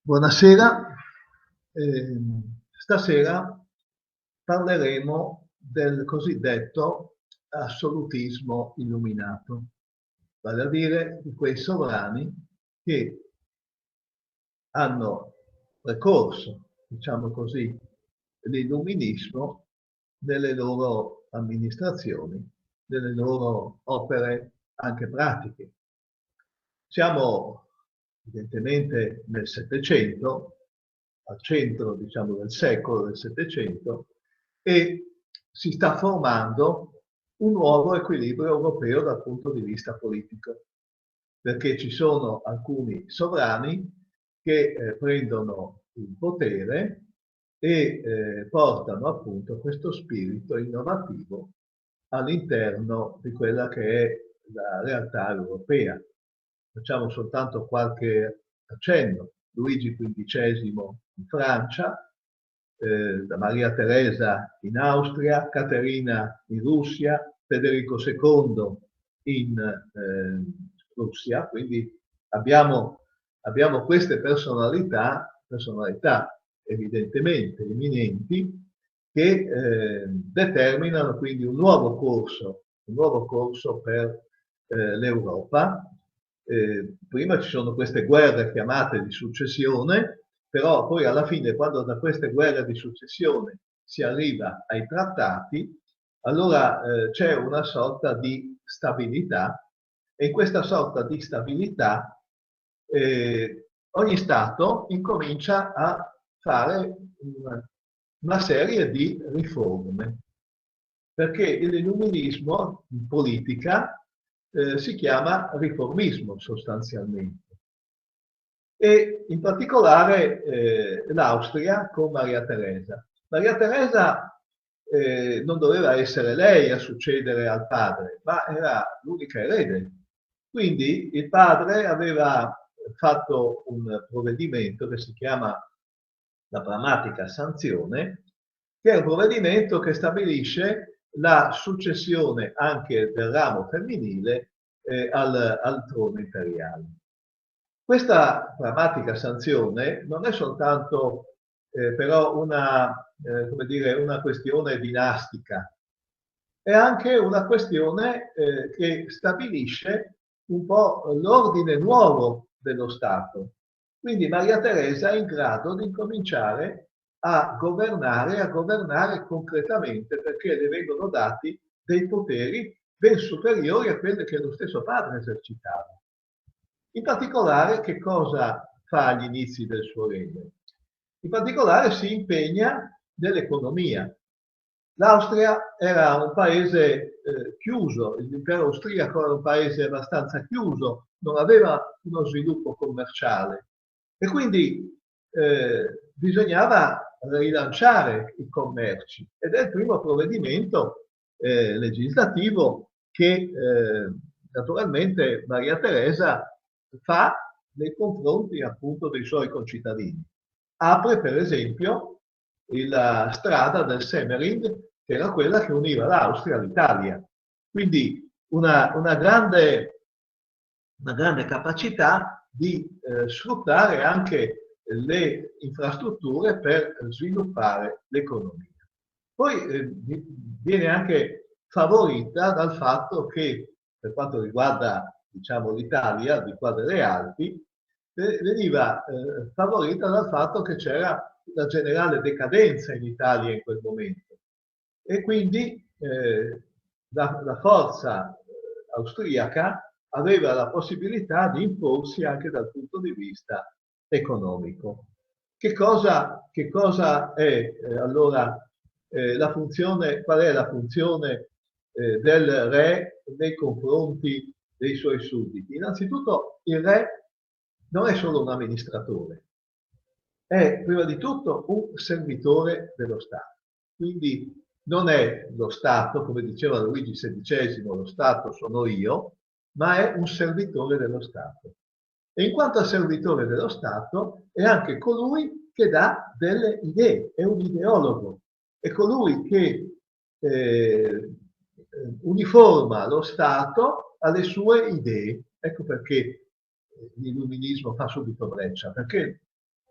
Buonasera, stasera parleremo del cosiddetto assolutismo illuminato, vale a dire di quei sovrani che hanno precorso, diciamo così, l'illuminismo nelle loro amministrazioni, nelle loro opere anche pratiche. Siamo evidentemente nel Settecento, al centro, diciamo, del secolo del Settecento, e si sta formando un nuovo equilibrio europeo dal punto di vista politico, perché ci sono alcuni sovrani che prendono il potere e portano appunto questo spirito innovativo all'interno di quella che è la realtà europea. Facciamo soltanto qualche accenno. Luigi XV in Francia, da Maria Teresa in Austria, Caterina in Russia, Federico II in Russia, quindi abbiamo queste personalità evidentemente eminenti che determinano quindi un nuovo corso per l'Europa. Prima ci sono queste guerre chiamate di successione, però poi alla fine, quando da queste guerre di successione si arriva ai trattati, allora c'è una sorta di stabilità, e in questa sorta di stabilità ogni Stato incomincia a fare una serie di riforme, perché l'illuminismo in politica si chiama riformismo sostanzialmente. E in particolare l'Austria con Maria Teresa. Maria Teresa non doveva essere lei a succedere al padre, ma era l'unica erede. Quindi il padre aveva fatto un provvedimento che si chiama la Pragmatica Sanzione, che è un provvedimento che stabilisce la successione anche del ramo femminile al trono imperiale. Questa Pragmatica Sanzione non è soltanto però come dire, una questione dinastica, è anche una questione che stabilisce un po' l'ordine nuovo dello Stato. Quindi Maria Teresa è in grado di incominciare a governare concretamente, perché le vengono dati dei poteri ben superiori a quelli che lo stesso padre esercitava. In particolare, che cosa fa agli inizi del suo regno? In particolare si impegna nell'economia. L'Austria era un paese chiuso, l'impero austriaco era un paese abbastanza chiuso, non aveva uno sviluppo commerciale e quindi bisognava rilanciare i commerci, ed è il primo provvedimento legislativo che naturalmente Maria Teresa fa nei confronti appunto dei suoi concittadini. Apre per esempio la strada del Semmering, che era quella che univa l'Austria all'Italia. Quindi una grande capacità di sfruttare anche le infrastrutture per sviluppare l'economia. Poi viene anche favorita dal fatto che, per quanto riguarda diciamo, l'Italia, al di qua delle Alpi, veniva favorita dal fatto che c'era una generale decadenza in Italia in quel momento, e quindi la forza austriaca aveva la possibilità di imporsi anche dal punto di vista economico. Che cosa è allora la funzione, qual è la funzione del re nei confronti dei suoi sudditi? Innanzitutto il re non è solo un amministratore, è prima di tutto un servitore dello Stato. Quindi non è lo Stato, come diceva Luigi XVI, lo Stato sono io, ma è un servitore dello Stato. E in quanto a servitore dello Stato è anche colui che dà delle idee, è un ideologo, è colui che uniforma lo Stato alle sue idee. Ecco perché l'illuminismo fa subito breccia, perché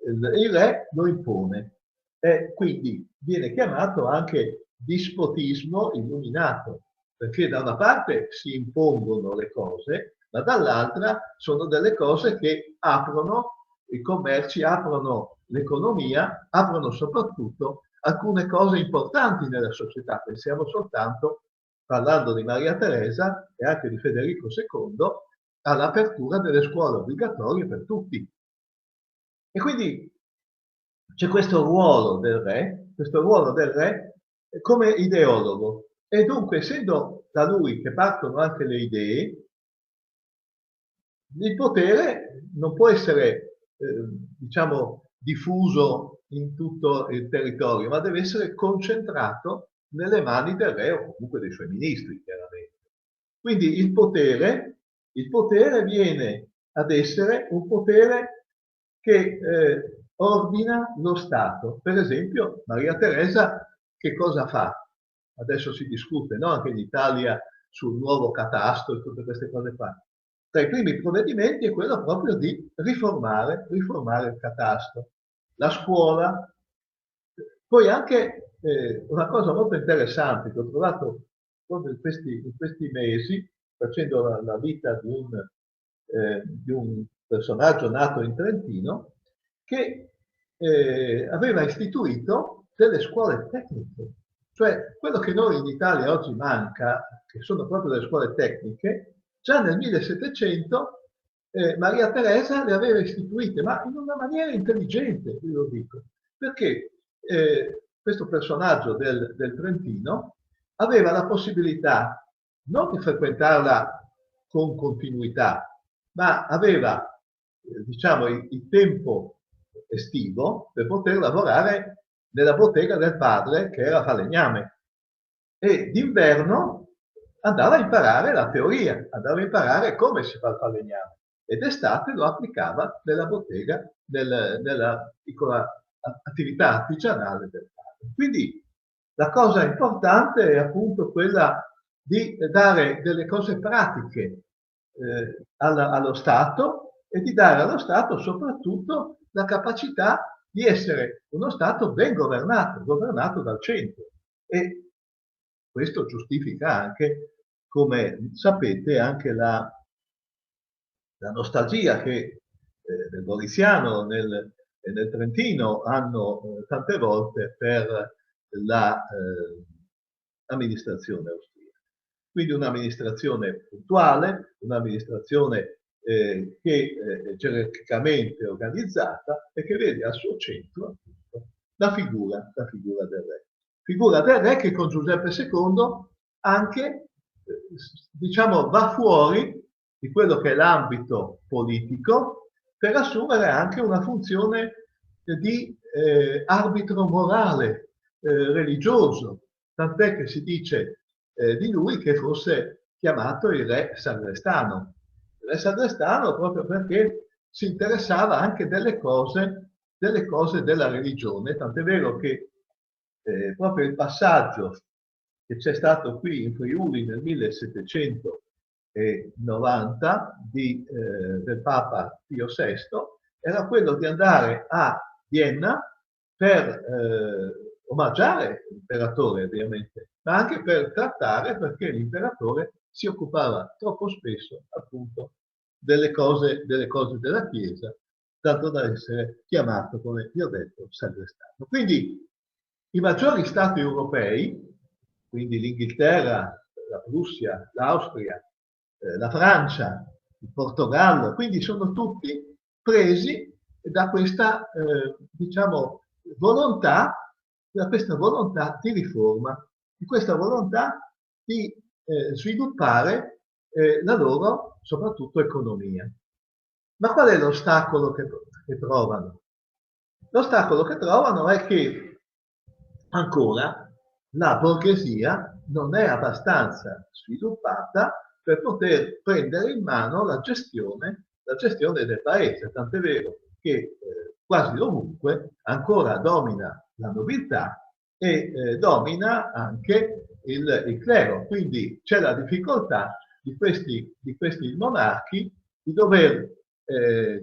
il re lo impone e quindi viene chiamato anche dispotismo illuminato, perché da una parte si impongono le cose, ma dall'altra sono delle cose che aprono i commerci, aprono l'economia, aprono soprattutto alcune cose importanti nella società. Pensiamo soltanto, parlando di Maria Teresa e anche di Federico II, all'apertura delle scuole obbligatorie per tutti. E quindi c'è questo ruolo del re come ideologo. E dunque, essendo da lui che partono anche le idee, il potere non può essere, diciamo, diffuso in tutto il territorio, ma deve essere concentrato nelle mani del re o comunque dei suoi ministri, chiaramente. Quindi il potere viene ad essere un potere che ordina lo Stato. Per esempio, Maria Teresa che cosa fa? Adesso si discute, no? Anche in Italia sul nuovo catasto e tutte queste cose qua. Tra i primi provvedimenti è quello proprio di riformare il catasto, la scuola. Poi anche una cosa molto interessante che ho trovato proprio in questi mesi, facendo la vita di un personaggio nato in Trentino, che aveva istituito delle scuole tecniche. Cioè, quello che noi in Italia oggi manca, che sono proprio le scuole tecniche, già nel 1700 Maria Teresa le aveva istituite, ma in una maniera intelligente, io lo dico, perché questo personaggio del Trentino aveva la possibilità non di frequentarla con continuità, ma aveva diciamo il tempo estivo per poter lavorare nella bottega del padre che era falegname e d'inverno andava a imparare la teoria, andava a imparare come si fa il falegname e d'estate lo applicava nella bottega, nella piccola attività artigianale del padre. Quindi la cosa importante è appunto quella di dare delle cose pratiche allo Stato e di dare allo Stato soprattutto la capacità di essere uno Stato ben governato, governato dal centro. E questo giustifica anche, come sapete, anche la nostalgia che nel Goriziano e nel Trentino hanno tante volte per l'amministrazione austriaca. Quindi un'amministrazione puntuale, un'amministrazione che è gerarchicamente organizzata e che vede al suo centro appunto la figura del re. Figura del re che con Giuseppe II anche, diciamo, va fuori di quello che è l'ambito politico per assumere anche una funzione di arbitro morale, religioso, tant'è che si dice di lui che fosse chiamato il re sagrestano. Il re sagrestano proprio perché si interessava anche delle cose della religione, tant'è vero che proprio il passaggio che c'è stato qui in Friuli nel 1790 del Papa Pio VI era quello di andare a Vienna per omaggiare l'imperatore ovviamente, ma anche per trattare perché l'imperatore si occupava troppo spesso appunto delle cose della Chiesa, tanto da essere chiamato, come vi ho detto, sagrestano. Quindi i maggiori stati europei, quindi l'Inghilterra, la Prussia, l'Austria, la Francia, il Portogallo, quindi sono tutti presi da questa, diciamo, volontà, di riforma, di questa volontà di sviluppare la loro, soprattutto, economia. Ma qual è l'ostacolo che trovano? L'ostacolo che trovano è che ancora la borghesia non è abbastanza sviluppata per poter prendere in mano la gestione del paese, tant'è vero che quasi ovunque ancora domina la nobiltà e domina anche il clero, quindi c'è la difficoltà di questi monarchi di dover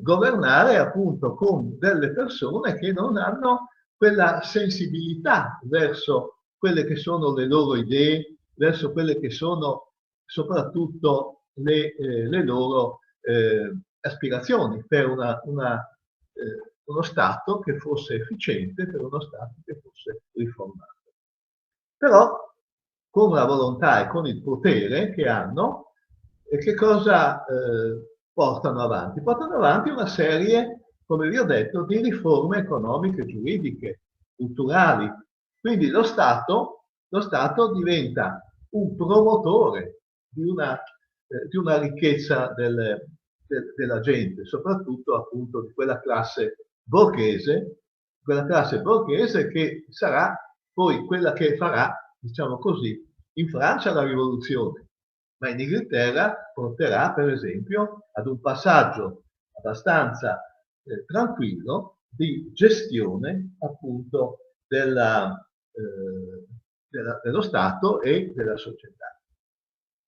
governare appunto con delle persone che non hanno quella sensibilità verso quelle che sono le loro idee, verso quelle che sono soprattutto le loro aspirazioni per uno Stato che fosse efficiente, per uno Stato che fosse riformato. Però con la volontà e con il potere che hanno, che cosa portano avanti? Portano avanti una serie, come vi ho detto, di riforme economiche, giuridiche, culturali. Quindi lo Stato diventa un promotore di una ricchezza della gente, soprattutto appunto di quella classe borghese che sarà poi quella che farà, diciamo così, in Francia la rivoluzione, ma in Inghilterra porterà per esempio ad un passaggio abbastanza tranquillo di gestione appunto dello Stato e della società.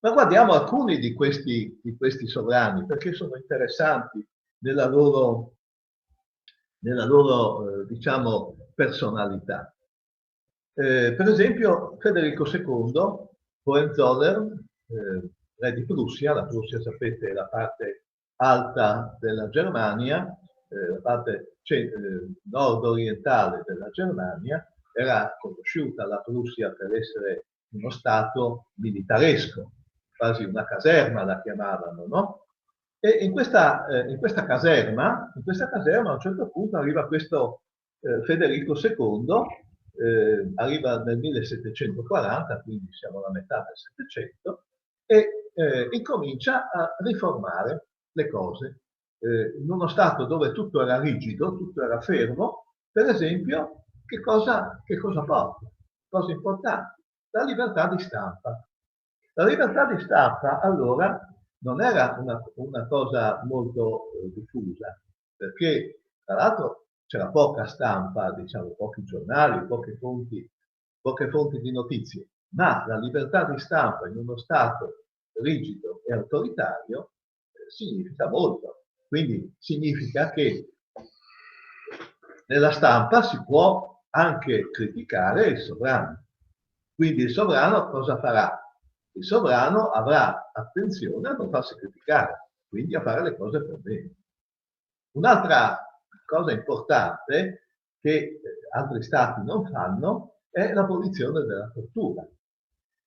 Ma guardiamo alcuni di questi sovrani perché sono interessanti nella loro diciamo, personalità. Per esempio Federico II, Hohenzollern, re di Prussia, la Prussia sapete è la parte alta della Germania, la parte nord-orientale della Germania, era conosciuta la Prussia per essere uno stato militaresco, quasi una caserma la chiamavano, no? E in questa caserma, a un certo punto arriva questo Federico II, arriva nel 1740, quindi siamo alla metà del Settecento, e incomincia a riformare le cose. In uno Stato dove tutto era rigido, tutto era fermo, per esempio, che cosa porta? Cose importanti. La libertà di stampa. La libertà di stampa allora non era una cosa molto diffusa, perché tra l'altro c'era poca stampa, diciamo, pochi giornali, poche fonti di notizie, ma la libertà di stampa in uno Stato rigido e autoritario significa molto. Quindi significa che nella stampa si può anche criticare il sovrano. Quindi il sovrano cosa farà? Il sovrano avrà attenzione a non farsi criticare, quindi a fare le cose per bene. Un'altra cosa importante che altri stati non fanno è l'abolizione della tortura.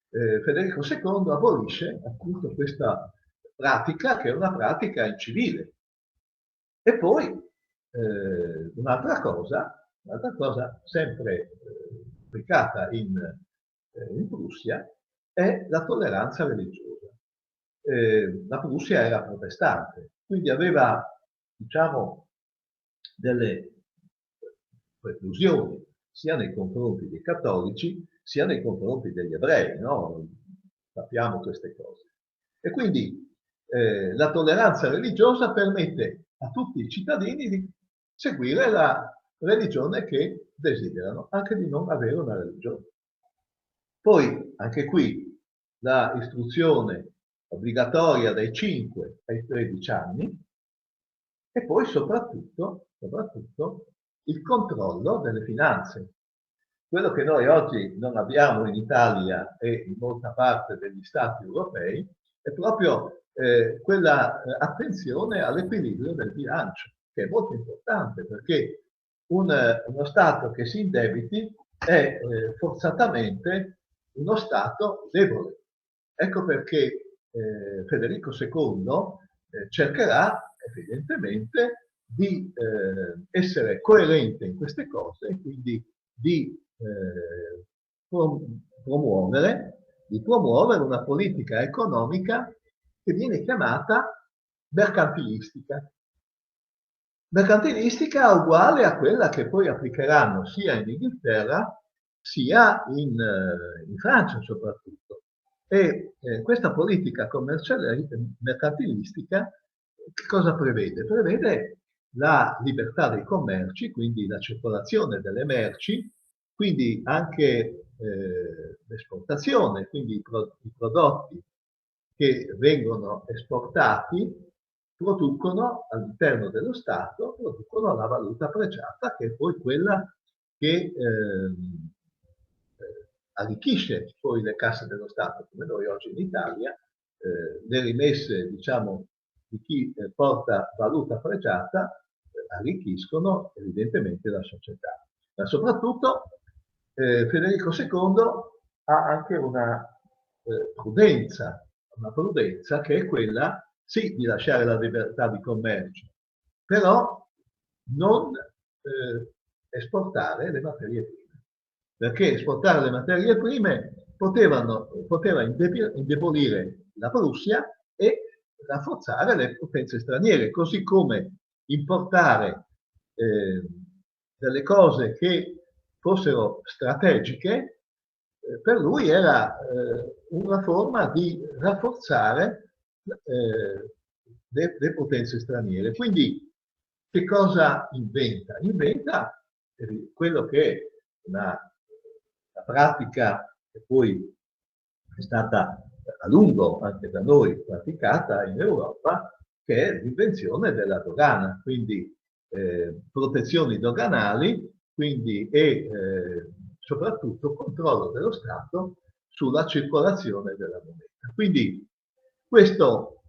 Federico II abolisce appunto questa pratica che è una pratica incivile. E poi un'altra cosa sempre applicata in Prussia è la tolleranza religiosa. La Prussia era protestante, quindi aveva, diciamo, delle preclusioni sia nei confronti dei cattolici sia nei confronti degli ebrei, no? Sappiamo queste cose. E quindi la tolleranza religiosa permette a tutti i cittadini di seguire la religione che desiderano, anche di non avere una religione. Poi, anche qui, la istruzione obbligatoria dai 5 ai 13 anni e poi soprattutto il controllo delle finanze. Quello che noi oggi non abbiamo in Italia e in molta parte degli stati europei è proprio quella attenzione all'equilibrio del bilancio, che è molto importante perché uno Stato che si indebiti è forzatamente uno Stato debole. Ecco perché Federico II cercherà evidentemente di essere coerente in queste cose e quindi di promuovere una politica economica che viene chiamata mercantilistica. Mercantilistica uguale a quella che poi applicheranno sia in Inghilterra sia in Francia soprattutto. E questa politica mercantilistica che cosa prevede? Prevede la libertà dei commerci, quindi la circolazione delle merci, quindi anche l'esportazione, quindi i prodotti che vengono esportati producono all'interno dello Stato, producono la valuta pregiata, che è poi quella che arricchisce poi le casse dello Stato, come noi oggi in Italia, le rimesse, diciamo, di chi porta valuta pregiata arricchiscono evidentemente la società. Ma soprattutto Federico II ha anche una prudenza che è quella, sì, di lasciare la libertà di commercio, però non esportare le materie prime, perché esportare le materie prime poteva indebolire la Prussia e rafforzare le potenze straniere, così come importare delle cose che fossero strategiche, per lui era una forma di rafforzare le potenze straniere. Quindi che cosa inventa? Inventa quello che è una pratica che poi è stata a lungo anche da noi praticata in Europa, che è l'invenzione della dogana, quindi protezioni doganali, quindi soprattutto controllo dello Stato sulla circolazione della moneta. Quindi questo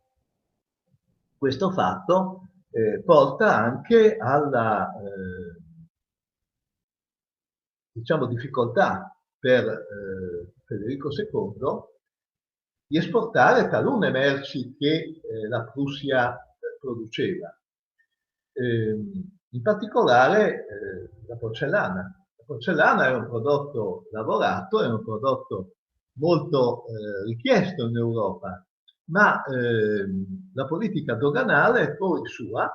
fatto porta anche alla diciamo, difficoltà per Federico II di esportare talune merci che la Prussia produceva. In particolare la porcellana. La porcellana è un prodotto lavorato, è un prodotto molto richiesto in Europa, ma la politica doganale poi sua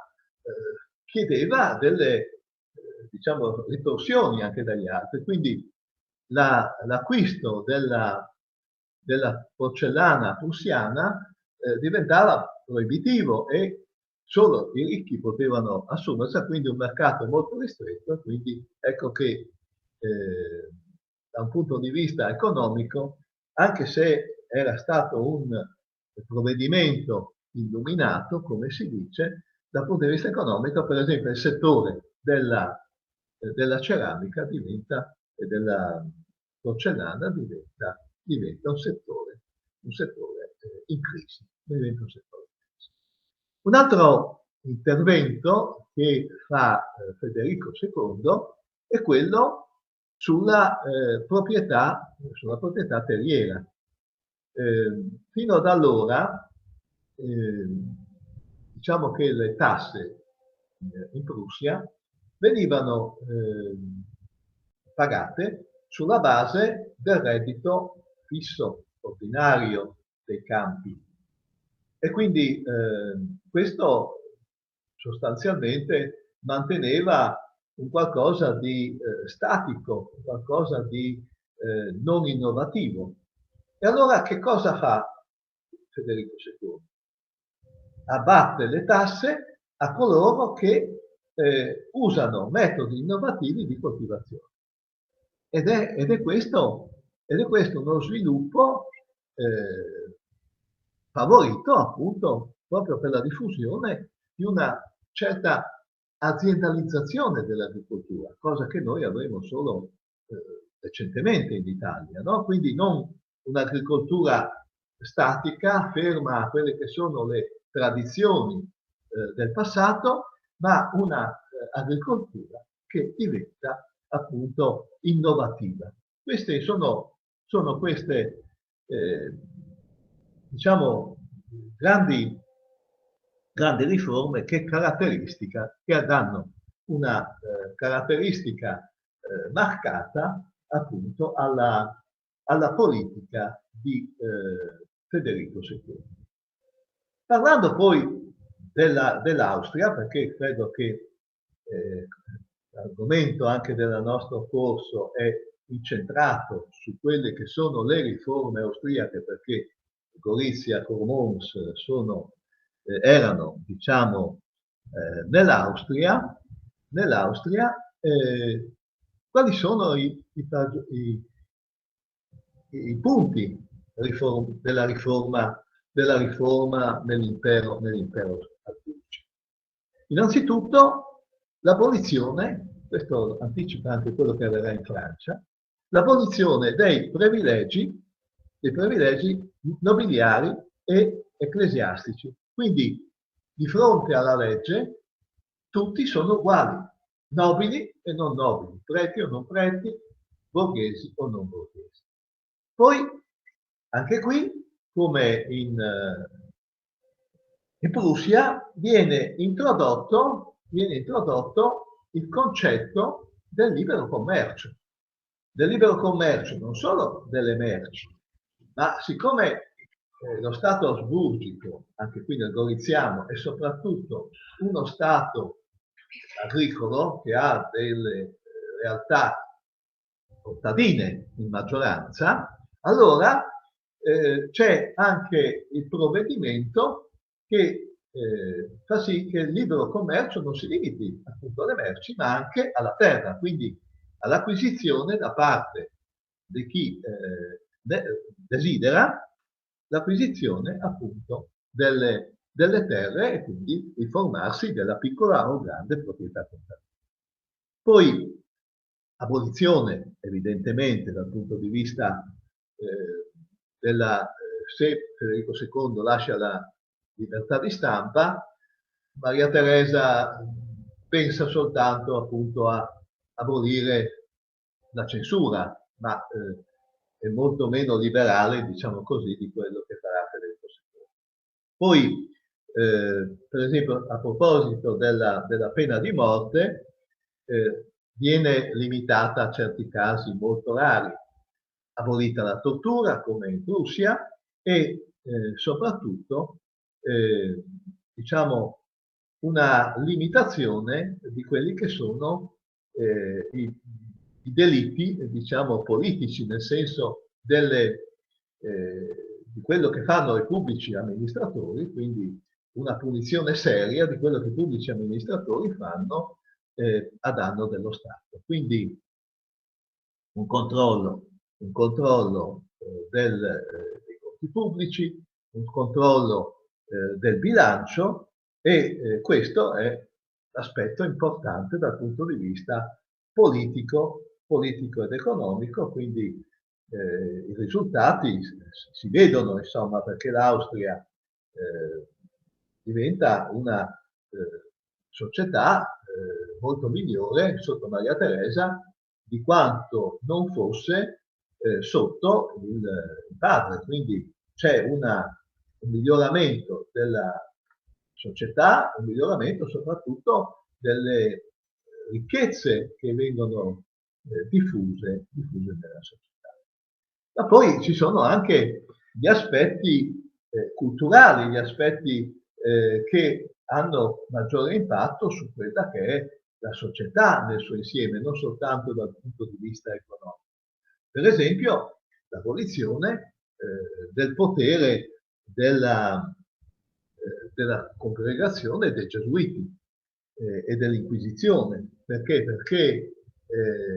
chiedeva delle diciamo, ritorsioni anche dagli altri. Quindi l'acquisto della porcellana prussiana diventava proibitivo e solo i ricchi potevano assumersela, quindi un mercato molto ristretto. Quindi ecco che da un punto di vista economico, anche se era stato un provvedimento illuminato, come si dice, dal punto di vista economico, per esempio, il settore della ceramica diventa, e della porcellana diventa un settore in crisi. Diventa un settore in crisi. Un altro intervento che fa Federico II è quello sulla proprietà terriera. Fino ad allora diciamo che le tasse in Prussia venivano pagate sulla base del reddito fisso ordinario dei campi. E quindi questo sostanzialmente manteneva un qualcosa di statico, qualcosa di non innovativo. E allora che cosa fa Federico II? Abbatte le tasse a coloro che usano metodi innovativi di coltivazione. Ed è questo uno sviluppo favorito appunto proprio per la diffusione di una certa aziendalizzazione dell'agricoltura, cosa che noi avremo solo recentemente in Italia, no? Quindi non un'agricoltura statica, ferma a quelle che sono le tradizioni del passato, ma una agricoltura che diventa appunto innovativa. Queste sono queste diciamo grandi riforme che danno una caratteristica marcata appunto alla politica di Federico II. Parlando poi dell'Austria, perché credo che l'argomento anche del nostro corso è incentrato su quelle che sono le riforme austriache, perché Gorizia, Cormons erano, diciamo, nell'Austria, quali sono i punti della riforma nell'impero Innanzitutto l'abolizione, questo anticipa anche quello che avverrà in Francia, l'abolizione dei privilegi nobiliari e ecclesiastici. Quindi di fronte alla legge tutti sono uguali, nobili e non nobili, preti o non preti, borghesi o non borghesi. Poi, anche qui, come in Prussia, viene introdotto il concetto del libero commercio non solo delle merci, ma siccome lo Stato asburgico, anche qui nel Goriziano, è soprattutto uno Stato agricolo che ha delle realtà contadine in maggioranza, allora c'è anche il provvedimento che fa sì che il libero commercio non si limiti appunto alle merci, ma anche alla terra, quindi all'acquisizione da parte di chi desidera l'acquisizione appunto delle terre e quindi il formarsi della piccola o grande proprietà contadina. Poi abolizione, evidentemente, dal punto di vista se Federico II lascia la libertà di stampa, Maria Teresa pensa soltanto appunto a abolire la censura, ma è molto meno liberale, diciamo così, di quello che farà Federico II. Poi, per esempio, a proposito della pena di morte, viene limitata a certi casi molto rari, abolita la tortura come in Prussia e soprattutto diciamo una limitazione di quelli che sono i delitti diciamo politici, nel senso di quello che fanno i pubblici amministratori, quindi una punizione seria di quello che i pubblici amministratori fanno a danno dello Stato. Quindi un controllo dei conti pubblici, un controllo del bilancio e questo è l'aspetto importante dal punto di vista politico ed economico, quindi i risultati si vedono, insomma, perché l'Austria diventa una società molto migliore sotto Maria Teresa di quanto non fosse sotto il padre. Quindi c'è un miglioramento della società, un miglioramento soprattutto delle ricchezze che vengono diffuse nella società. Ma poi ci sono anche gli aspetti culturali, gli aspetti che hanno maggiore impatto su quella che è la società nel suo insieme, non soltanto dal punto di vista economico. Per esempio, l'abolizione del potere della congregazione dei Gesuiti e dell'Inquisizione. Perché? Perché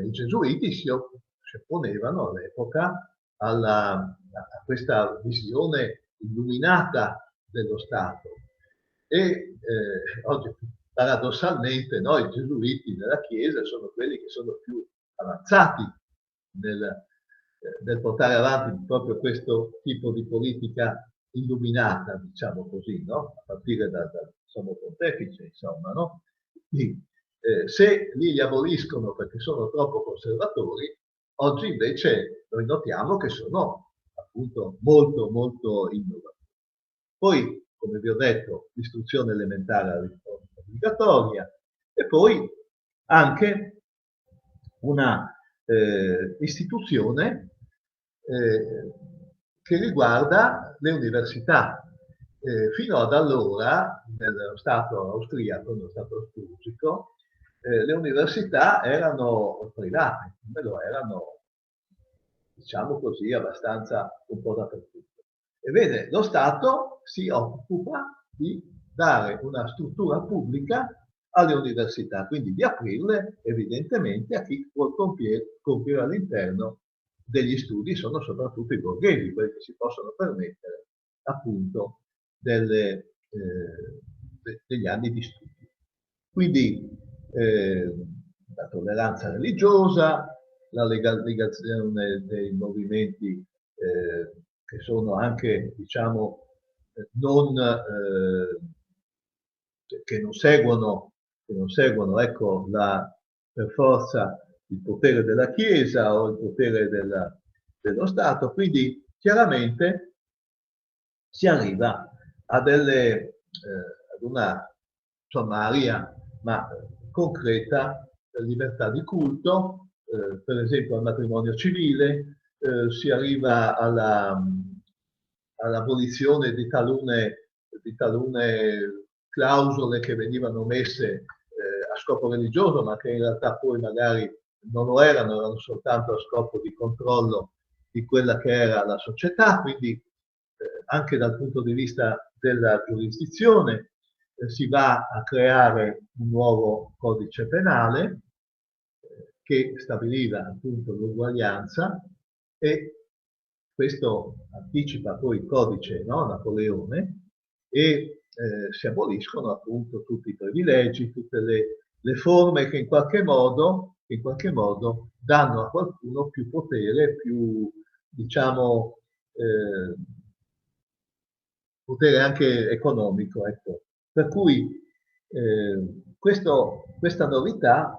i Gesuiti si opponevano all'epoca a questa visione illuminata dello Stato. E oggi paradossalmente i Gesuiti nella Chiesa sono quelli che sono più avanzati nel portare avanti proprio questo tipo di politica illuminata, diciamo così, no? A partire dal sommo pontefice, insomma, no? Quindi, se li aboliscono perché sono troppo conservatori, oggi invece noi notiamo che sono appunto molto, molto innovatori. Poi, come vi ho detto, l'istruzione elementare obbligatoria e poi anche una istituzione che riguarda le università. Fino ad allora, nello Stato austriaco, nello Stato asburgico, le università erano private, come lo erano, diciamo così, abbastanza un po' dappertutto. Ebbene, lo Stato si occupa di dare una struttura pubblica alle università, quindi di aprirle evidentemente a chi vuol compiere all'interno degli studi, sono soprattutto i borghesi, quelli che si possono permettere appunto degli anni di studio. Quindi la tolleranza religiosa, la legalizzazione dei movimenti che sono anche, diciamo, non, che non seguono ecco, per forza il potere della Chiesa o il potere dello Stato. Quindi chiaramente si arriva a ad una sommaria ma concreta libertà di culto, per esempio al matrimonio civile, si arriva all'abolizione di talune clausole che venivano messe a scopo religioso, ma che in realtà poi magari non lo erano, erano soltanto a scopo di controllo di quella che era la società, quindi anche dal punto di vista della giurisdizione si va a creare un nuovo codice penale che stabiliva appunto l'uguaglianza e questo anticipa poi il codice no, Napoleone e si aboliscono appunto tutti i privilegi, tutte le forme che in qualche modo danno a qualcuno più potere, più diciamo potere anche economico. Ecco. Per cui questa novità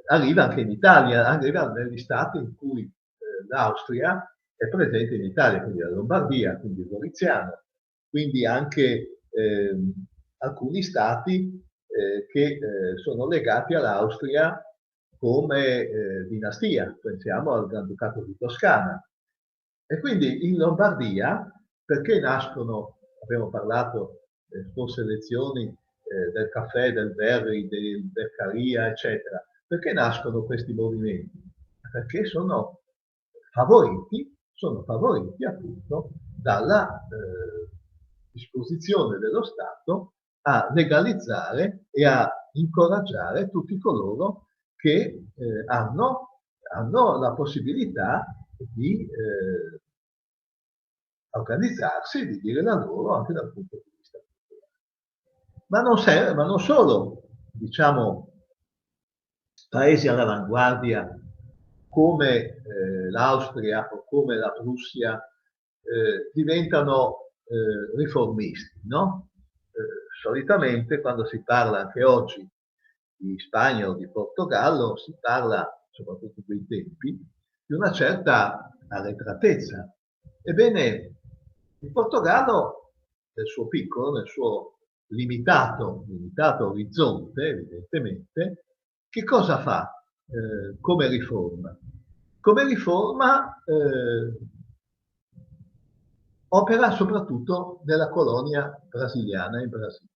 arriva anche in Italia, arriva negli stati in cui l'Austria è presente in Italia, quindi la Lombardia, quindi il Goriziano, quindi anche alcuni stati che sono legati all'Austria come dinastia, pensiamo al Granducato di Toscana. E quindi in Lombardia, perché nascono, abbiamo parlato nelle scorse lezioni del caffè, del Verri, del Beccaria, eccetera, perché nascono questi movimenti? Perché sono favoriti appunto dalla disposizione dello Stato a legalizzare e a incoraggiare tutti coloro che hanno la possibilità di organizzarsi, di dire la loro anche dal punto di vista culturale. Ma non solo, diciamo, paesi all'avanguardia come l'Austria o come la Prussia diventano riformisti, no? Solitamente quando si parla anche oggi di Spagna o di Portogallo si parla, soprattutto in quei tempi, di una certa arretratezza. Ebbene, il Portogallo, nel suo piccolo, nel suo limitato orizzonte, evidentemente, che cosa fa come riforma? Come riforma opera soprattutto nella colonia brasiliana in Brasile.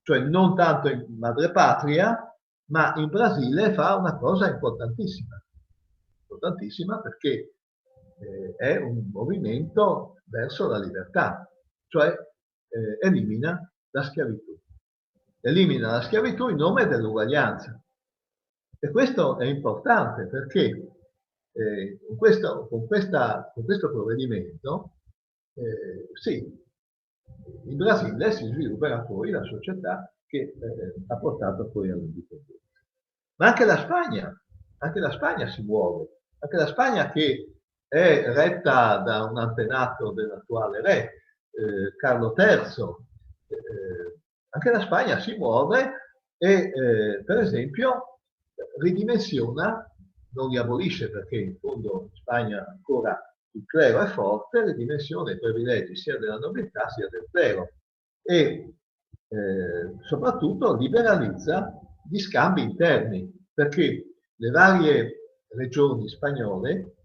Cioè non tanto in madrepatria, ma in Brasile fa una cosa importantissima perché è un movimento verso la libertà, cioè elimina la schiavitù. Elimina la schiavitù in nome dell'uguaglianza. E questo è importante perché con questo provvedimento, sì, in Brasile si svilupperà poi la società che ha portato poi all'indipendenza. Ma anche la Spagna si muove, anche la Spagna che è retta da un antenato dell'attuale re, Carlo III, anche la Spagna si muove e per esempio ridimensiona, non li abolisce perché in fondo in Spagna ancora il clero è forte, ridimensiona i privilegi sia della nobiltà sia del clero e soprattutto liberalizza gli scambi interni perché le varie regioni spagnole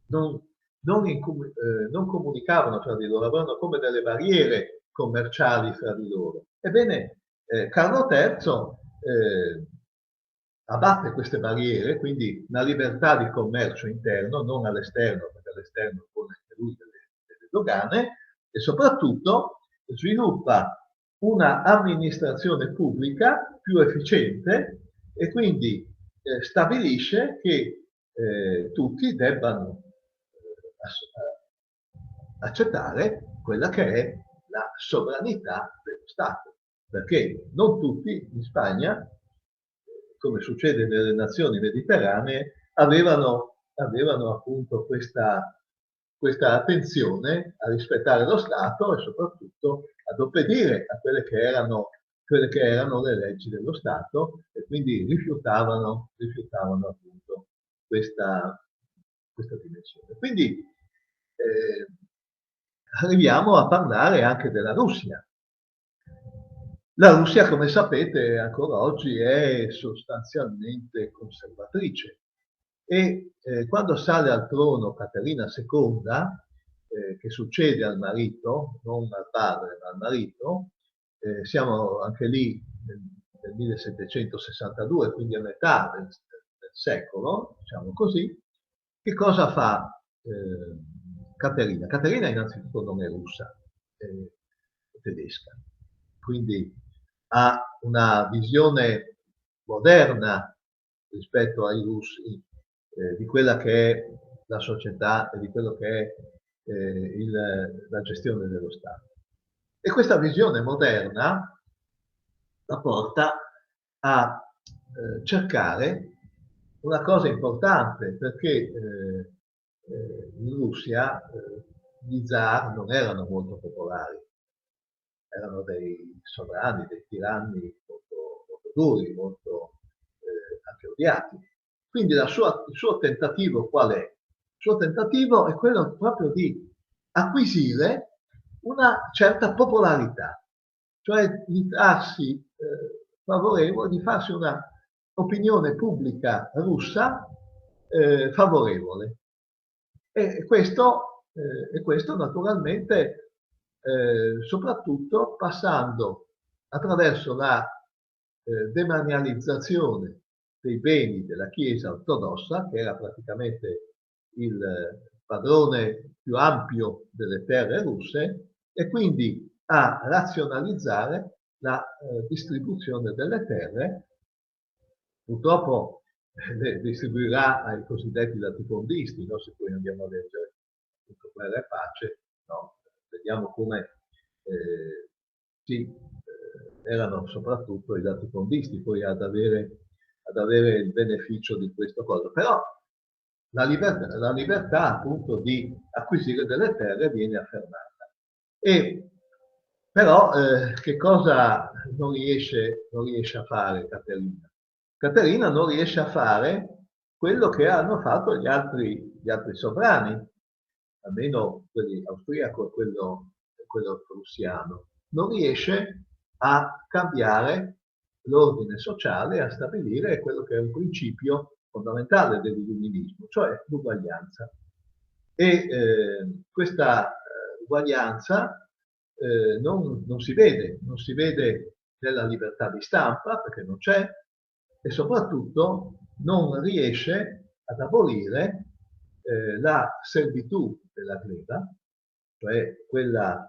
non, non comunicavano tra di loro, avevano come delle barriere commerciali fra di loro. Ebbene, Carlo III abbatte queste barriere, quindi una libertà di commercio interno, non all'esterno, perché all'esterno pone anche lui delle dogane, e soprattutto sviluppa una amministrazione pubblica più efficiente e quindi stabilisce che tutti debbano accettare quella che è la sovranità dello Stato. perché non tutti in Spagna, come succede nelle nazioni mediterranee, avevano appunto questa attenzione a rispettare lo Stato e soprattutto ad obbedire a quelle che erano le leggi dello Stato, e quindi rifiutavano appunto questa dimensione. Quindi arriviamo a parlare anche della Russia. La Russia, come sapete, ancora oggi è sostanzialmente conservatrice e quando sale al trono Caterina II, che succede al marito, non al padre ma al marito, siamo anche lì nel 1762, quindi a metà del secolo, diciamo così. Che cosa fa Caterina? Caterina innanzitutto non è russa, è tedesca, quindi ha una visione moderna rispetto ai russi di quella che è la società e di quello che è la gestione dello Stato. E questa visione moderna la porta a cercare una cosa importante, perché in Russia gli zar non erano molto popolari, erano dei sovrani, dei tiranni molto duri, molto anche odiati. Quindi il suo tentativo qual è? Il suo tentativo è quello proprio di acquisire una certa popolarità, cioè di darsi favorevole, di farsi una opinione pubblica russa favorevole. E questo naturalmente soprattutto passando attraverso la demanializzazione dei beni della Chiesa ortodossa, che era praticamente il padrone più ampio delle terre russe, e quindi a razionalizzare la distribuzione delle terre. Purtroppo le distribuirà ai cosiddetti latifondisti, no? Se poi andiamo a leggere tutto Guerra e Pace, no? Vediamo come sì, erano soprattutto i latifondisti poi ad avere il beneficio di questa cosa. Però la libertà appunto di acquisire delle terre viene affermata. E però che cosa non riesce a fare Caterina? Caterina non riesce a fare quello che hanno fatto gli altri sovrani, almeno quelli austriaco e quello prussiano. Non riesce a cambiare l'ordine sociale, a stabilire quello che è un principio fondamentale dell'illuminismo, cioè l'uguaglianza. E questa uguaglianza non si vede nella libertà di stampa, perché non c'è, e soprattutto non riesce ad abolire la servitù della gleba, cioè quel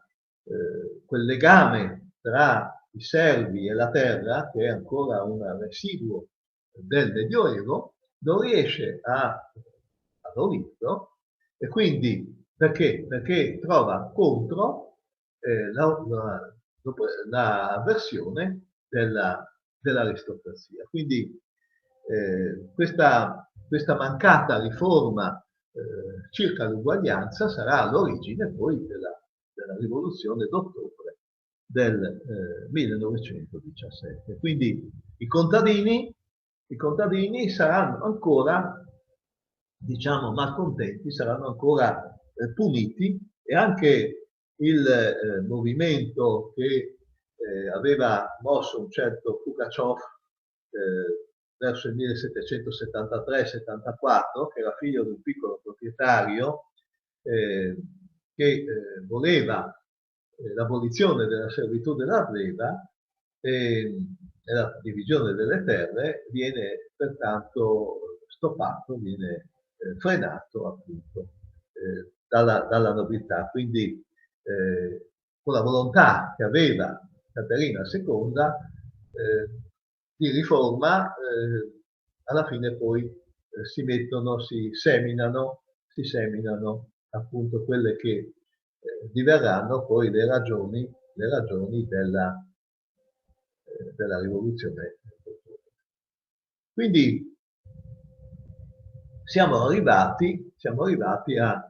legame tra i servi e la terra, che è ancora un residuo del Medioevo, non riesce a abolirlo, e quindi perché? Perché trova contro la versione dell'aristocrazia. Quindi questa mancata riforma circa l'uguaglianza sarà all'origine poi della rivoluzione d'ottobre del 1917. Quindi i contadini saranno ancora, diciamo, malcontenti, saranno ancora puniti, e anche il movimento che aveva mosso un certo Pugaciov verso il 1773-74, che era figlio di un piccolo proprietario che voleva l'abolizione della servitù della gleba e la divisione delle terre, viene pertanto stoppato, viene frenato appunto dalla nobiltà. Quindi con la volontà che aveva Caterina II di riforma, alla fine poi si seminano appunto quelle che diverranno poi le ragioni della rivoluzione. Quindi siamo arrivati a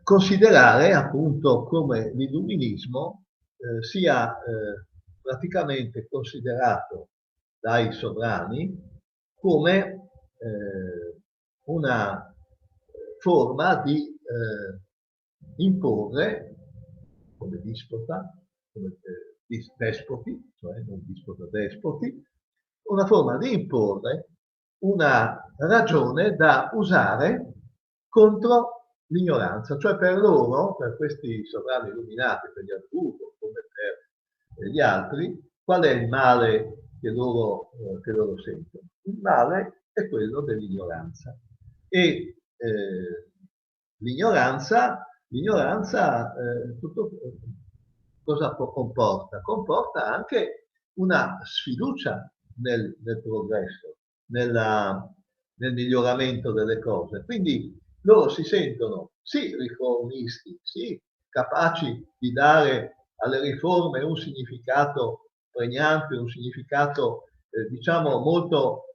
considerare appunto come l'illuminismo sia praticamente considerato dai sovrani come una forma di imporre come dispota, come despoti, cioè non dispota, despoti, una forma di imporre una ragione da usare contro l'ignoranza, cioè per loro, per questi sovrani illuminati, per gli Asburgo come per gli altri, qual è il male che loro sentono? Il male è quello dell'ignoranza. E l'ignoranza cosa comporta? Comporta anche una sfiducia nel progresso, nel miglioramento delle cose. Quindi loro si sentono sì riformisti, sì capaci di dare alle riforme un significato pregnante, un significato diciamo molto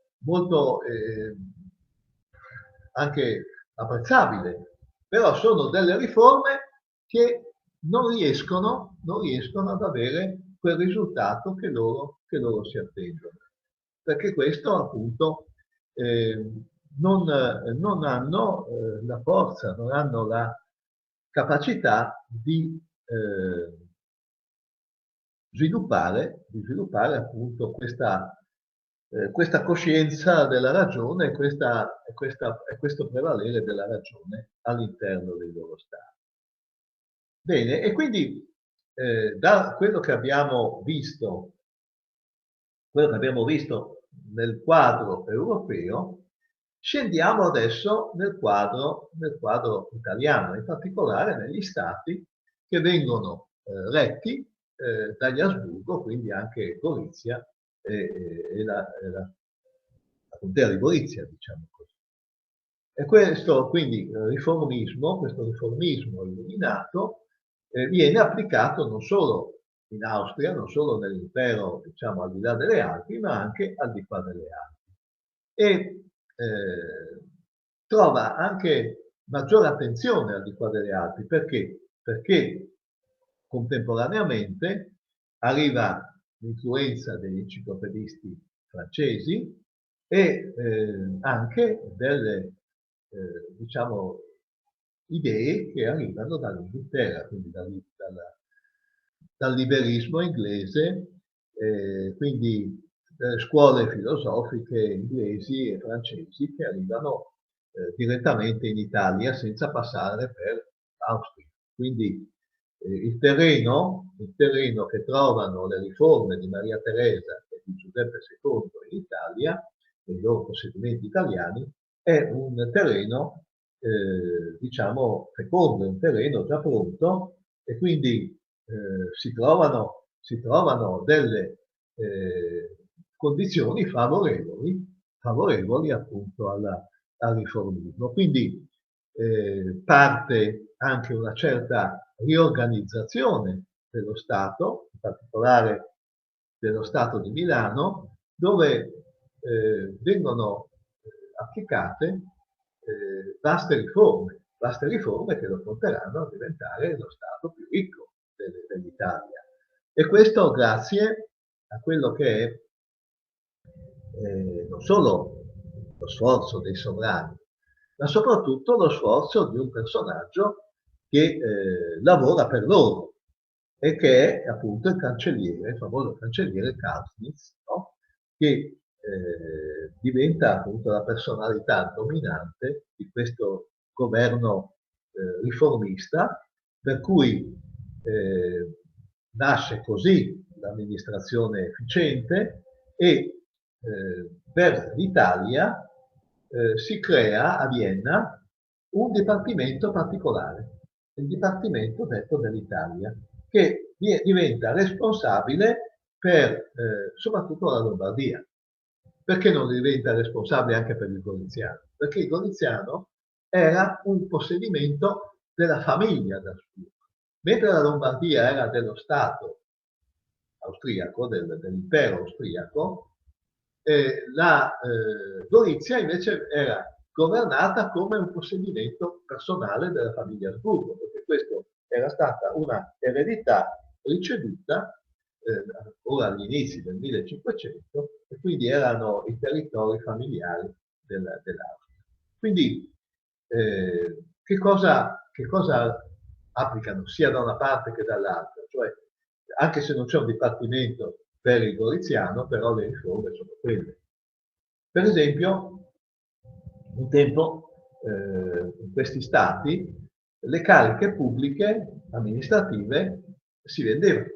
anche apprezzabile, però sono delle riforme che non riescono ad avere quel risultato che loro si attendono, perché questo appunto non hanno la forza, non hanno la capacità di sviluppare appunto questa coscienza della ragione e questo prevalere della ragione all'interno dei loro stati. Bene, e quindi da quello che abbiamo visto nel quadro europeo, scendiamo adesso nel quadro italiano, in particolare negli stati che vengono retti dagli Asburgo, quindi anche Gorizia e la contea di Gorizia, diciamo così. E questo quindi questo riformismo illuminato viene applicato non solo in Austria, non solo nell'impero, diciamo, al di là delle Alpi, ma anche al di qua delle Alpi. E trova anche maggiore attenzione al di qua delle Alpi. Perché? Perché contemporaneamente arriva l'influenza degli enciclopedisti francesi e anche delle diciamo, idee che arrivano dall'Inghilterra, quindi dal liberismo inglese, quindi scuole filosofiche inglesi e francesi che arrivano direttamente in Italia senza passare per l'Austria. Quindi il terreno che trovano le riforme di Maria Teresa e di Giuseppe II in Italia, nei loro possedimenti italiani, è un terreno, diciamo, fecondo, un terreno già pronto e quindi si trovano delle condizioni favorevoli appunto al riformismo. Quindi parte anche una certa riorganizzazione dello Stato, in particolare dello Stato di Milano, dove vengono applicate vaste riforme che lo porteranno a diventare lo Stato più ricco dell'Italia. E questo grazie a quello che è non solo lo sforzo dei sovrani, ma soprattutto lo sforzo di un personaggio che lavora per loro e che è appunto il famoso cancelliere Carstens, no? Che diventa appunto la personalità dominante di questo governo riformista, per cui nasce così l'amministrazione efficiente e per l'Italia si crea a Vienna un dipartimento particolare, il Dipartimento detto dell'Italia, che diventa responsabile per soprattutto la Lombardia. Perché non diventa responsabile anche per il Goriziano? Perché il Goriziano era un possedimento della famiglia d'Asburgo, mentre la Lombardia era dello Stato austriaco, dell'impero austriaco, la Gorizia invece era governata come un possedimento personale della famiglia Asburgo, perché questa era stata una eredità ricevuta ora agli inizi del 1500 e quindi erano i territori familiari dell'Austria. Quindi che cosa applicano sia da una parte che dall'altra? Cioè, anche se non c'è un dipartimento per il goriziano, però le riforme sono quelle. Per esempio, un tempo in questi stati le cariche pubbliche amministrative si vendevano.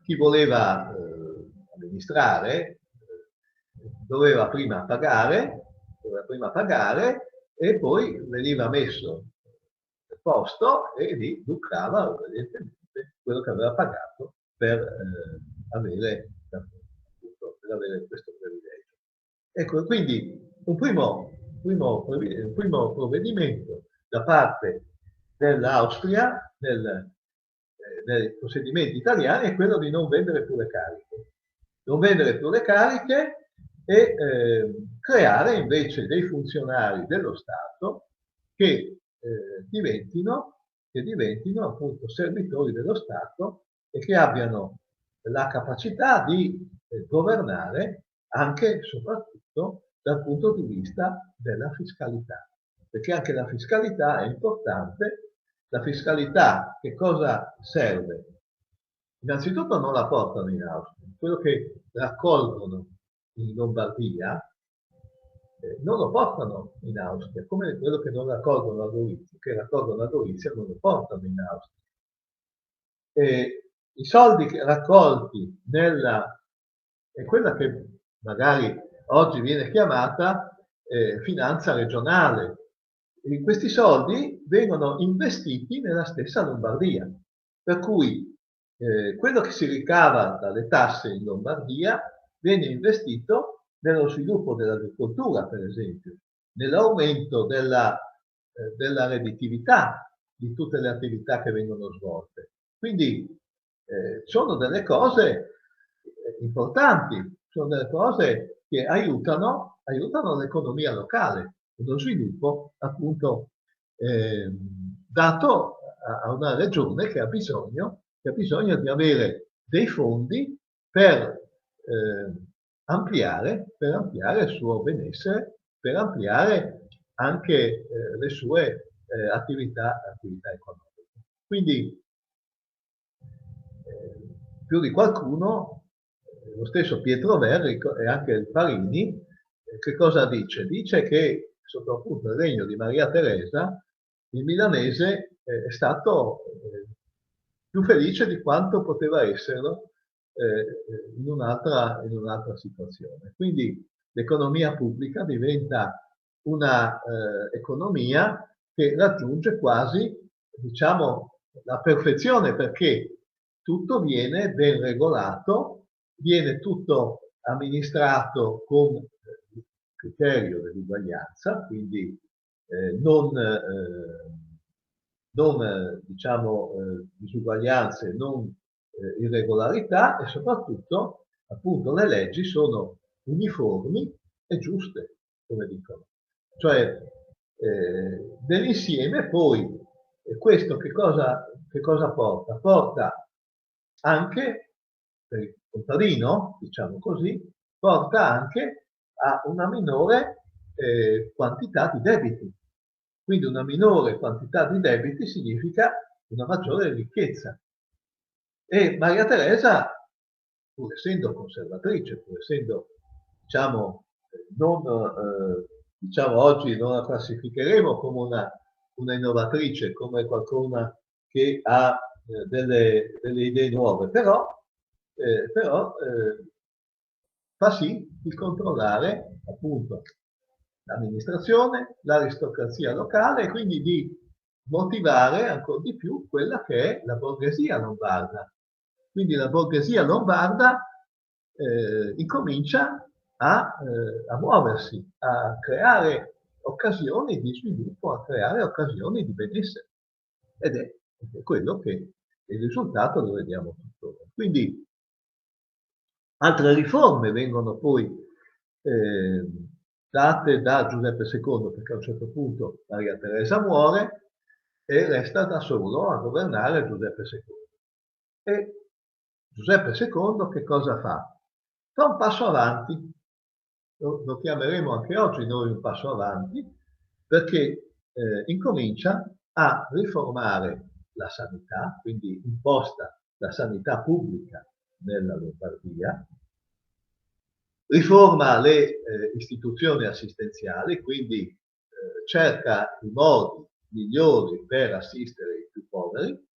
Chi voleva amministrare doveva prima pagare e poi veniva messo al posto e lì lucrava evidentemente quello che aveva pagato per avere questo privilegio. Ecco, quindi un primo provvedimento da parte dell'Austria nei procedimenti italiani è quello di non vendere più le cariche. Non vendere più le cariche e creare invece dei funzionari dello Stato che diventino appunto servitori dello Stato e che abbiano la capacità di governare anche e soprattutto dal punto di vista della fiscalità, perché anche la fiscalità è importante. La fiscalità che cosa serve? Innanzitutto non la portano in Austria, quello che raccolgono in Lombardia non lo portano in Austria, come quello che non raccolgono a Gorizia, che raccolgono a Gorizia non lo portano in Austria. I soldi raccolti è quella che magari oggi viene chiamata finanza regionale. E questi soldi vengono investiti nella stessa Lombardia, per cui quello che si ricava dalle tasse in Lombardia viene investito nello sviluppo dell'agricoltura, per esempio, nell'aumento della redditività di tutte le attività che vengono svolte. Quindi sono delle cose importanti, sono delle cose che aiutano l'economia locale, lo sviluppo appunto dato a una regione che ha bisogno di avere dei fondi per ampliare il suo benessere, per ampliare anche le sue attività economiche. Quindi più di qualcuno, lo stesso Pietro Verri e anche il Parini, che cosa dice? Dice che sotto appunto il regno di Maria Teresa il milanese è stato più felice di quanto poteva esserlo in un'altra situazione. Quindi l'economia pubblica diventa una economia che raggiunge quasi, diciamo, la perfezione, perché tutto viene ben regolato, viene tutto amministrato con criterio dell'uguaglianza, quindi non diciamo disuguaglianze, non irregolarità e soprattutto appunto le leggi sono uniformi e giuste, come dicono. Cioè nell'insieme poi questo che cosa porta? Porta anche per il contadino, diciamo così, porta anche a una minore quantità di debiti. Quindi una minore quantità di debiti significa una maggiore ricchezza. E Maria Teresa, pur essendo conservatrice, pur essendo, diciamo, non, diciamo oggi non la classificheremo come una innovatrice, come qualcuno che ha delle idee nuove, però fa sì di controllare appunto l'amministrazione, l'aristocrazia locale e quindi di motivare ancora di più quella che è la borghesia lombarda. Quindi la borghesia lombarda incomincia a muoversi, a creare occasioni di sviluppo, a creare occasioni di benessere. Ed è quello che il risultato lo vediamo tuttora. Quindi altre riforme vengono poi date da Giuseppe II, perché a un certo punto Maria Teresa muore e resta da solo a governare Giuseppe II. E Giuseppe II che cosa fa? Fa un passo avanti, lo chiameremo anche oggi noi un passo avanti, perché incomincia a riformare la sanità, quindi imposta la sanità pubblica nella Lombardia, riforma le istituzioni assistenziali, quindi cerca i modi migliori per assistere i più poveri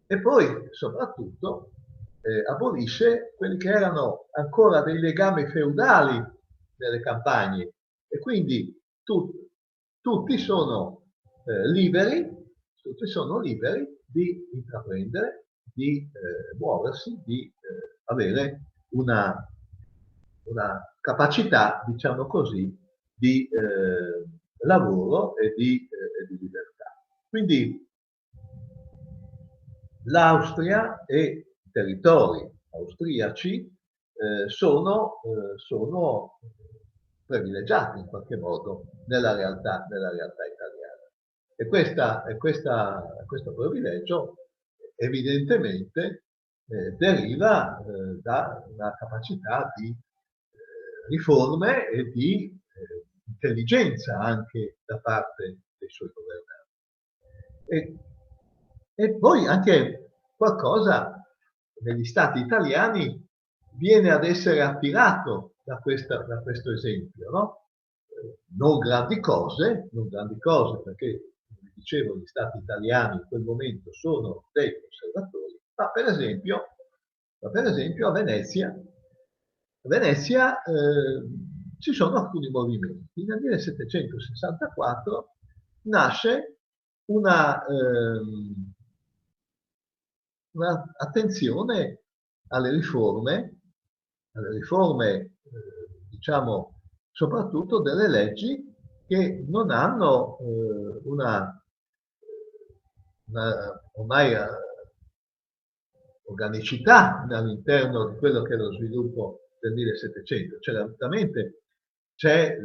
e poi soprattutto abolisce quelli che erano ancora dei legami feudali nelle campagne e quindi tutti sono liberi di intraprendere, di muoversi, di avere una capacità, diciamo così, di lavoro e di libertà. Quindi l'Austria e i territori austriaci sono privilegiati in qualche modo nella realtà italiana. E questo privilegio evidentemente deriva da una capacità di riforme e di intelligenza anche da parte dei suoi governanti. E poi anche qualcosa negli stati italiani viene ad essere attirato da questo esempio, no? Non grandi cose, perché, come dicevo, gli stati italiani in quel momento sono dei conservatori, ma per esempio a Venezia ci sono alcuni movimenti. Nel 1764 nasce un'attenzione alle riforme diciamo, soprattutto delle leggi che non hanno una ormai organicità all'interno di quello che è lo sviluppo del 1700. Certamente c'è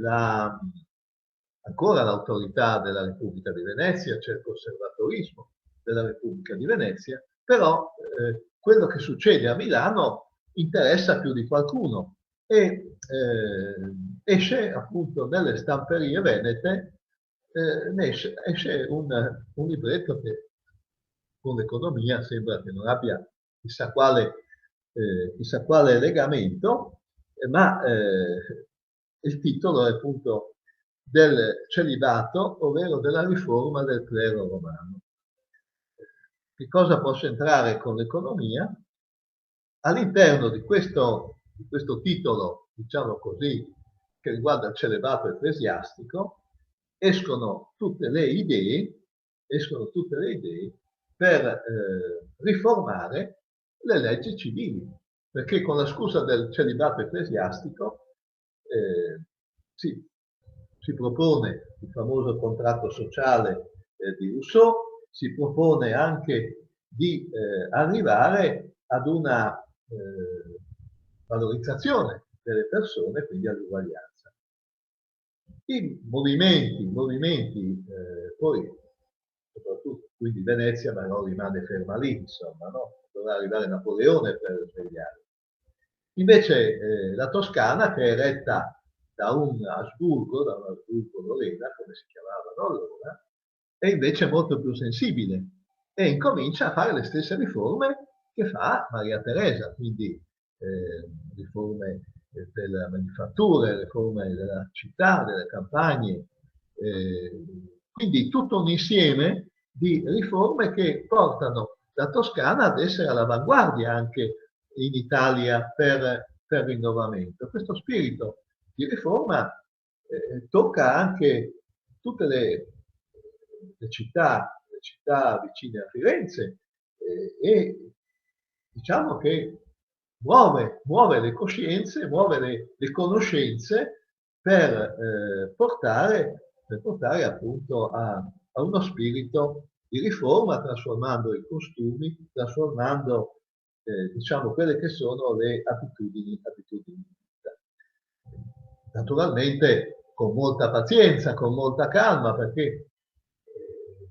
ancora l'autorità della Repubblica di Venezia, c'è il conservatorismo della Repubblica di Venezia, però quello che succede a Milano interessa più di qualcuno e esce appunto nelle stamperie venete esce un libretto che con l'economia sembra che non abbia chissà quale legamento, ma il titolo è appunto del celibato, ovvero della riforma del clero romano. Che cosa può c'entrare con l'economia? All'interno di questo titolo, diciamo così, che riguarda il celibato ecclesiastico, escono tutte le idee per riformare le leggi civili, perché con la scusa del celibato ecclesiastico si propone il famoso contratto sociale di Rousseau, si propone anche di arrivare ad una valorizzazione delle persone, quindi all'uguaglianza. I movimenti poi, soprattutto quindi Venezia, ma non rimane ferma lì, insomma, no? Dovrà arrivare Napoleone per svegliare. Invece la Toscana, che è retta da un Asburgo Lorena, come si chiamavano allora, è invece molto più sensibile e incomincia a fare le stesse riforme che fa Maria Teresa, quindi riforme delle manifatture, riforme della città, delle campagne, quindi tutto un insieme di riforme che portano la Toscana ad essere all'avanguardia anche in Italia per il rinnovamento. Questo spirito di riforma tocca anche tutte le città vicine a Firenze e diciamo che muove le coscienze, muove le conoscenze per portare appunto a uno spirito di riforma, trasformando i costumi, trasformando diciamo quelle che sono le abitudini di vita. Naturalmente con molta pazienza, con molta calma, perché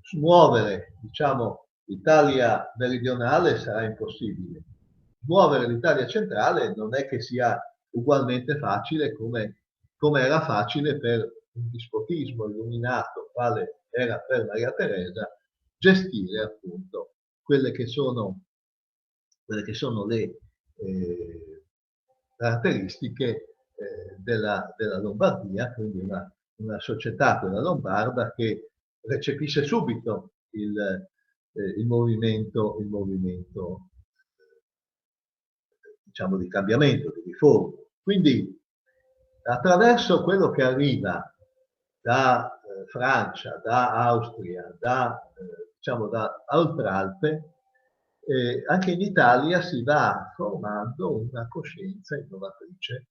smuovere, diciamo, l'Italia meridionale sarà impossibile. Smuovere l'Italia centrale non è che sia ugualmente facile come era facile per un dispotismo illuminato, quale era per Maria Teresa, gestire appunto quelle che sono le caratteristiche della Lombardia, quindi una società, quella lombarda, che recepisce subito il movimento diciamo, di cambiamento, di riforma. Quindi attraverso quello che arriva da Francia, da Austria, diciamo da Oltralpe, anche in Italia si va formando una coscienza innovatrice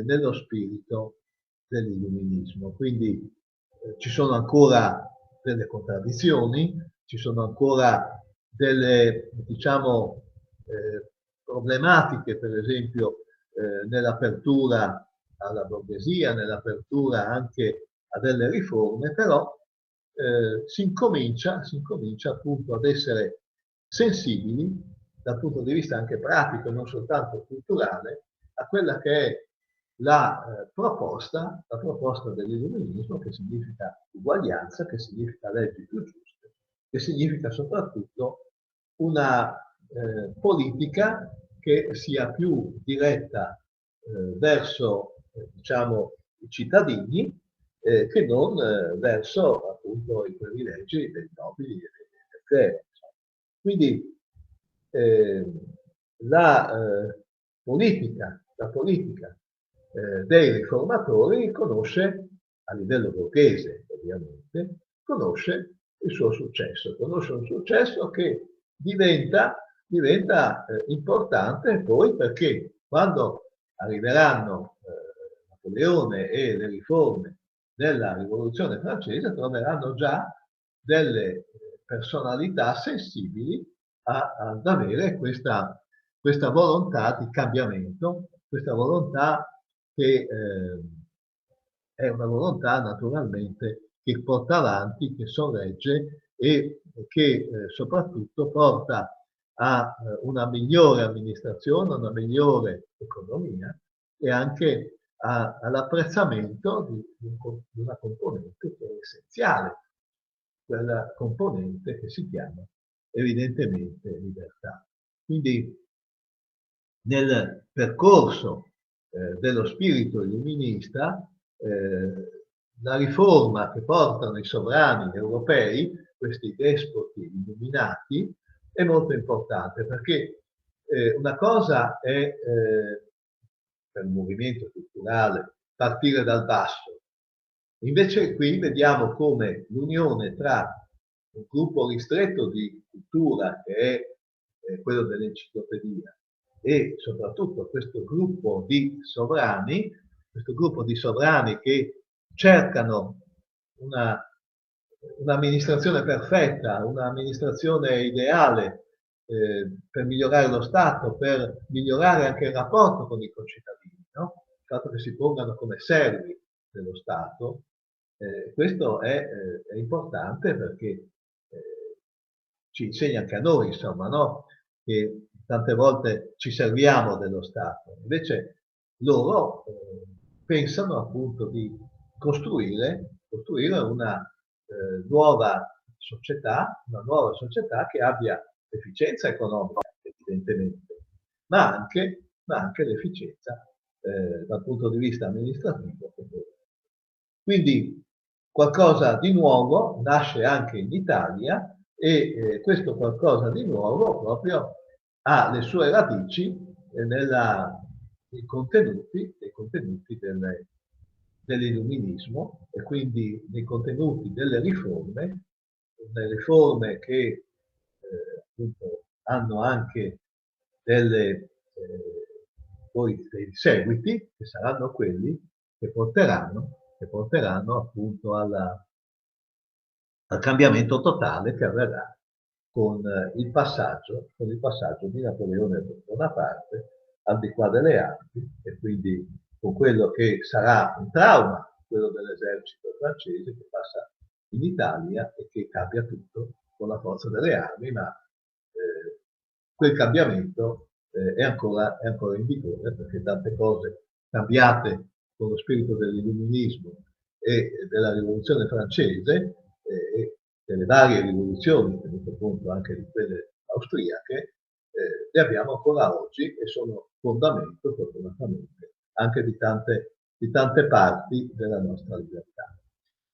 nello spirito dell'illuminismo. Quindi ci sono ancora delle contraddizioni, ci sono ancora delle, diciamo, problematiche, per esempio, nell'apertura alla borghesia, nell'apertura anche a delle riforme, però si incomincia appunto ad essere sensibili dal punto di vista anche pratico, non soltanto culturale, a quella che è la proposta dell'illuminismo, che significa uguaglianza, che significa leggi più giuste, che significa soprattutto una politica che sia più diretta verso diciamo, i cittadini che non verso appunto i privilegi dei nobili e dei cleri. Quindi eh, la politica dei riformatori conosce, a livello borghese ovviamente, conosce conosce un successo che diventa importante poi perché quando arriveranno Napoleone e le riforme della rivoluzione francese troveranno già delle personalità sensibili ad avere questa volontà di cambiamento, questa volontà che è una volontà naturalmente che porta avanti, che sorregge e che soprattutto porta a una migliore amministrazione, una migliore economia e anche all'apprezzamento di una componente che è essenziale, quella componente che si chiama evidentemente libertà. Quindi nel percorso dello spirito illuminista, la riforma che portano i sovrani europei, questi despoti illuminati, è molto importante perché una cosa è per il movimento culturale partire dal basso. Invece qui vediamo come l'unione tra un gruppo ristretto di cultura, che è quello dell'enciclopedia, e soprattutto questo gruppo di sovrani che cercano un'amministrazione perfetta, un'amministrazione ideale per migliorare lo Stato, per migliorare anche il rapporto con i concittadini, no? Il fatto che si pongano come servi dello Stato, questo è importante perché ci insegna anche a noi, insomma, no? Che tante volte ci serviamo dello Stato. Invece loro pensano appunto di costruire una nuova società che abbia efficienza economica, evidentemente, ma anche l'efficienza dal punto di vista amministrativo. Quindi qualcosa di nuovo nasce anche in Italia e questo qualcosa di nuovo proprio ha le sue radici nei contenuti dell'illuminismo e quindi nei contenuti delle riforme che appunto hanno anche poi dei seguiti, che saranno quelli che porteranno appunto al cambiamento totale che avverrà con il passaggio di Napoleone Bonaparte al di qua delle Alpi e quindi con quello che sarà un trauma, quello dell'esercito francese che passa in Italia e che cambia tutto con la forza delle armi, ma quel cambiamento è ancora in vigore perché tante cose cambiate con lo spirito dell'illuminismo e della rivoluzione francese e delle varie rivoluzioni, tenuto conto anche di quelle austriache, le abbiamo ancora oggi e sono fondamento, fortunatamente, anche di tante parti della nostra libertà.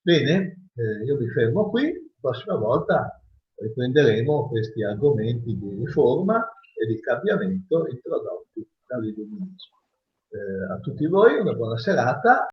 Bene, io mi fermo qui, la prossima volta riprenderemo questi argomenti di riforma e di cambiamento introdotti dall'illuminismo. A tutti voi una buona serata.